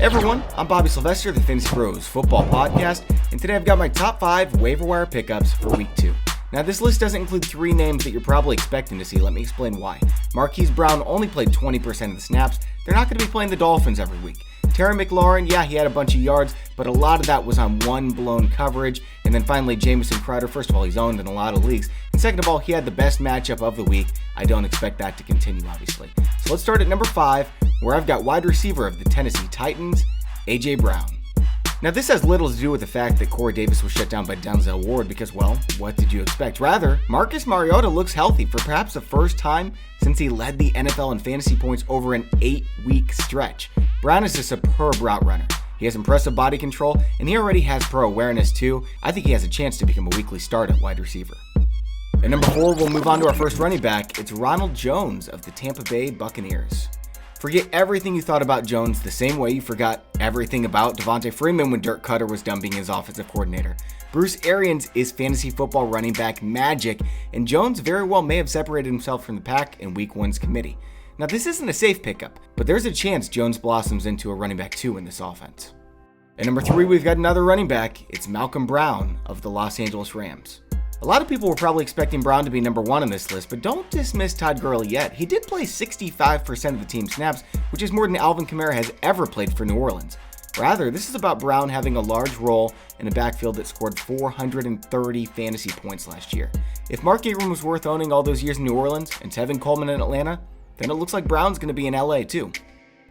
Everyone, I'm Bobby Sylvester, the FantasyPros football podcast, and today I've got my top 5 waiver wire pickups for week 2. Now this list doesn't include 3 names that you're probably expecting to see. Let me explain why. Marquise Brown only played 20% of the snaps. They're not going to be playing the Dolphins every week. Terry McLaurin, yeah, he had a bunch of yards, but a lot of that was on one blown coverage. And then finally, Jamison Crowder. First of all, he's owned in a lot of leagues. And second of all, he had the best matchup of the week. I don't expect that to continue, obviously. So let's start at number 5, where I've got wide receiver of the Tennessee Titans, A.J. Brown. Now, this has little to do with the fact that Corey Davis was shut down by Denzel Ward because, well, what did you expect? Rather, Marcus Mariota looks healthy for perhaps the first time since he led the NFL in fantasy points over an 8-week stretch. Brown is a superb route runner. He has impressive body control, and he already has pro awareness too. I think he has a chance to become a weekly start at wide receiver. At number 4, we'll move on to our first running back. It's Ronald Jones of the Tampa Bay Buccaneers. Forget everything you thought about Jones the same way you forgot everything about Devontae Freeman when Dirk Cutter was done being his offensive coordinator. Bruce Arians is fantasy football running back magic, and Jones very well may have separated himself from the pack in Week 1's committee. Now, this isn't a safe pickup, but there's a chance Jones blossoms into a running back 2 in this offense. At number 3, we've got another running back. It's Malcolm Brown of the Los Angeles Rams. A lot of people were probably expecting Brown to be number 1 on this list, but don't dismiss Todd Gurley yet. He did play 65% of the team's snaps, which is more than Alvin Kamara has ever played for New Orleans. Rather, this is about Brown having a large role in a backfield that scored 430 fantasy points last year. If Mark Ingram was worth owning all those years in New Orleans and Tevin Coleman in Atlanta, then it looks like Brown's going to be in LA too.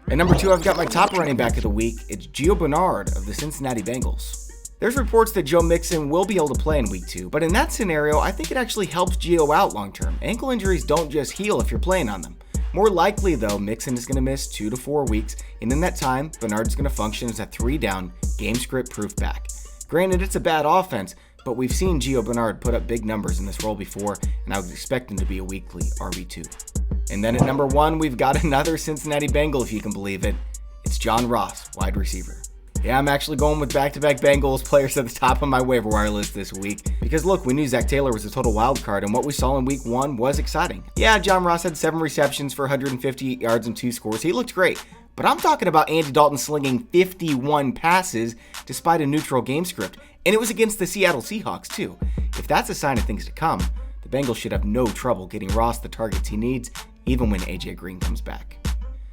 At number 2, I've got my top running back of the week. It's Gio Bernard of the Cincinnati Bengals. There's reports that Joe Mixon will be able to play in week 2, but in that scenario, I think it actually helps Gio out long term. Ankle injuries don't just heal if you're playing on them. More likely though, Mixon is going to miss 2 to 4 weeks, and in that time, Bernard's going to function as a 3-down, game script proof back. Granted, it's a bad offense, but we've seen Gio Bernard put up big numbers in this role before, and I would expect him to be a weekly RB2. And then at number 1, we've got another Cincinnati Bengal, if you can believe it. It's John Ross, wide receiver. Yeah, I'm actually going with back-to-back Bengals players at the top of my waiver wire list this week. Because look, we knew Zach Taylor was a total wild card, and what we saw in week 1 was exciting. Yeah, John Ross had 7 receptions for 158 yards and 2 scores. He looked great. But I'm talking about Andy Dalton slinging 51 passes despite a neutral game script. And it was against the Seattle Seahawks too. If that's a sign of things to come, the Bengals should have no trouble getting Ross the targets he needs, even when AJ Green comes back.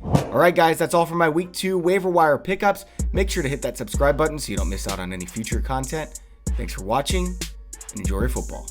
Alright guys, that's all for my week 2 waiver wire pickups. Make sure to hit that subscribe button so you don't miss out on any future content. Thanks for watching, and enjoy your football.